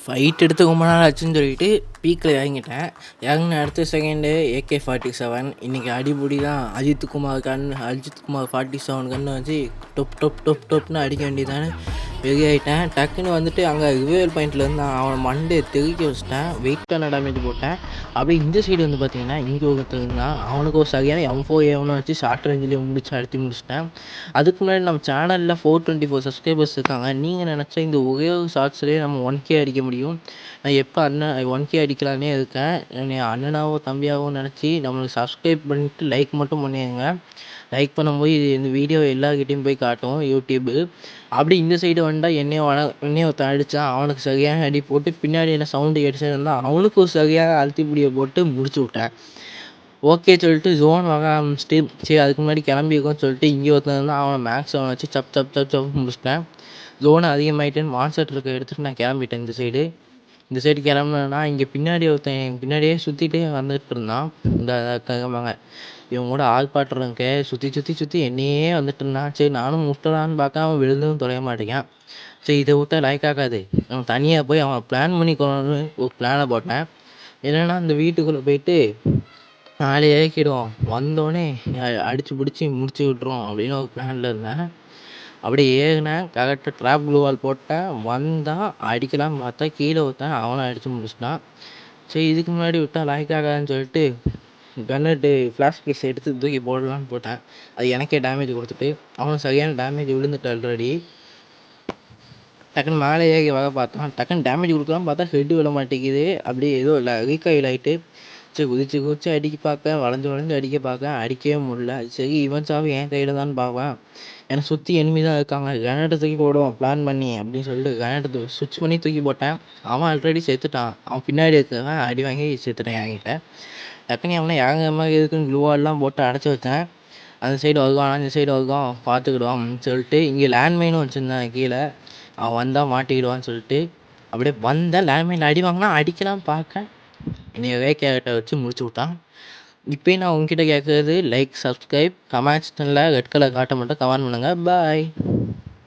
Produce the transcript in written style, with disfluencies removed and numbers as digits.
Fight எடுத்து ரொம்ப நாள் ஆச்சுன்னு சொல்லிட்டு பீக்கில் இறங்கிட்டேன். இறங்குன அடுத்த செகண்டு AK-47 இன்றைக்கி அடிபுடி தான். அஜித் குமார் 47 கன்று வச்சு டொப் டொப் டொப் டொப்னு அடிக்க வேண்டியதானே ரெடி ஆகிட்டேன். டக்குன்னு வந்துட்டு அங்கே ரிவைவல் பாயிண்டில் இருந்து அவனை மண்டே தெறிக்க வச்சிட்டேன். வெயிட்டான டேமேஜ் போட்டேன். அப்படியே இந்த சைடு வந்து பார்த்தீங்கன்னா இங்கே ஒருத்தர் இருந்தான். அவனுக்கு ஒரு சரியான M4A1 வச்சு ஷார்ட் ரேஞ்சிலே அழுத்தி முடிச்சிட்டேன். அதுக்கு முன்னாடி நம்ம சேனலில் 424 சப்ஸ்கிரைபர்ஸ் இருக்காங்க. நீங்கள் நினச்சா இந்த ஒரே ஒரு ஷார்ட்ஸ்லேயே நம்ம 1K அடிக்க முடியும். நான் எப்போ 1K அடிக்கலான்னே இருக்கேன். என்னை அண்ணனாவோ தம்பியாவோ நினச்சி நம்மளுக்கு சப்ஸ்கிரைப் பண்ணிவிட்டு லைக் மட்டும் பண்ணிடுங்க. லைக் பண்ணும்போது இந்த வீடியோ எல்லாருக்கிட்டையும் போய் காட்டும் யூடியூப்பு. அப்படி இந்த சைடு வந்தால் என்னைய ஒருத்தன் அடித்தான். அவனுக்கு சரியான அடி போட்டு பின்னாடி என்ன சவுண்டு கேட்டுச்சிருந்தான். அவனுக்கு ஒரு சரியான அழுத்திப்பிடியை போட்டு முடிச்சு விட்டேன். ஓகே சொல்லிட்டு ஜோன் வர ஆரம்பிச்சிட்டு சரி அதுக்கு முன்னாடி கிளம்பிருக்கோன்னு சொல்லிட்டு இங்கே ஒருத்தன் இருந்தால் அவனை மேக்ஸ் அவனை வச்சு சப் சப் சப் சப் முடிச்சிட்டேன். ஜோன் அதிகமாகிட்டேன்னு மான்செட் இருக்க எடுத்துகிட்டு நான் கிளம்பிட்டேன். இந்த சைடு கிளம்புனேன்னா இங்கே பின்னாடி ஒருத்தன் என் பின்னாடியே சுற்றிட்டே வந்துட்டு இருந்தான். இந்த கிளம்பாங்க இவங்க கூட ஆள் பாட்டுறதுக்கு சுற்றி என்னையே வந்துட்டு இருந்தான். சரி நானும் முட்டலான்னு பார்க்க அவன் விழுந்தும் தொலைய மாட்டேங்கான். சரி இதை விட்டா லைக் ஆகாது. அவன் தனியாக போய் அவன் பிளான் பண்ணி கொண்டு ஒரு பிளானை போட்டேன். என்னென்னா இந்த வீட்டுக்குள்ளே போயிட்டு 4 இறக்கிடுவோம், வந்தோடனே அடித்து பிடிச்சி முடிச்சு விட்ருவோம் அப்படின்னு ஒரு பிளானில் இருந்தேன். அப்படியே ஏறினேன். கரெக்டாக ட்ராப் ப்ளூ வால் போட்டேன். வந்தால் அடிக்கலான்னு பார்த்தா கீழே ஒருத்தன் அவனை அடித்து முடிச்சிட்டான். சரி இதுக்கு முன்னாடி விட்டால் லாய்க் ஆகாதுன்னு சொல்லிட்டு கன்னுட்டு ஃப்ளாஷ் கேஸ் எடுத்து தூக்கி போடலான்னு போட்டேன். அது எனக்கே டேமேஜ் கொடுத்துட்டு அவன் சரியான டேமேஜ் விழுந்துட்டு ஆல்ரெடி. டக்குன்னு மேலே ஏறி வர பார்த்தான். டக்குன்னு டேமேஜ் கொடுக்கலான்னு பார்த்தா ஹெட்டு விட மாட்டேங்குது. அப்படியே ஏதோ இல்லை ரீகாயில் ஆகிட்டு சரி குதிச்சு அடிக்க பார்க்க வளைஞ்சு அடிக்க பார்க்க அடிக்கவே முடியல. சரி இவன் சாவு என் கையில் தான் பார்ப்பேன். என்னை சுற்றி எனிமி தான் இருக்காங்க. கிரானைட்டை தூக்கி போடுவோம் பிளான் பண்ணி அப்படின்னு சொல்லிட்டு கிரானைட்டை சுவிட்ச் பண்ணி தூக்கி போட்டேன். அவன் ஆல்ரெடி செத்துட்டான். அவன் பின்னாடி இருக்கிறவன் அடி வாங்கி செத்துட்டான் என்கிட்ட. டக்குன்னு அவனை இறங்குற மாதிரி இருக்குன்னு க்ளூவால்லாம் போட்டு அடைச்சி வச்சேன். அந்த சைடு வருவான் இந்த சைடு வருவான் பார்த்துக்கிடுவான் அப்படின்னு சொல்லிட்டு இங்கே லேண்ட்மைனும் வச்சுருந்தேன் கீழே. அவன் வந்தால் மாட்டிக்கிடுவான்னு சொல்லிட்டு அப்படியே வந்தேன். லேண்ட்மைனில் அடி வாங்கினா அடிக்கலாம் பார்க்க என்னையவே கேரக்டரை வச்சு முடிச்சு விட்டான். இப்போயும் நான் உங்ககிட்ட கேட்குறது லைக், சப்ஸ்கிரைப், கமெண்ட்ஸில் ரெட் கலர் காட்ட மட்டும் கமெண்ட் பண்ணுங்கள். பாய்.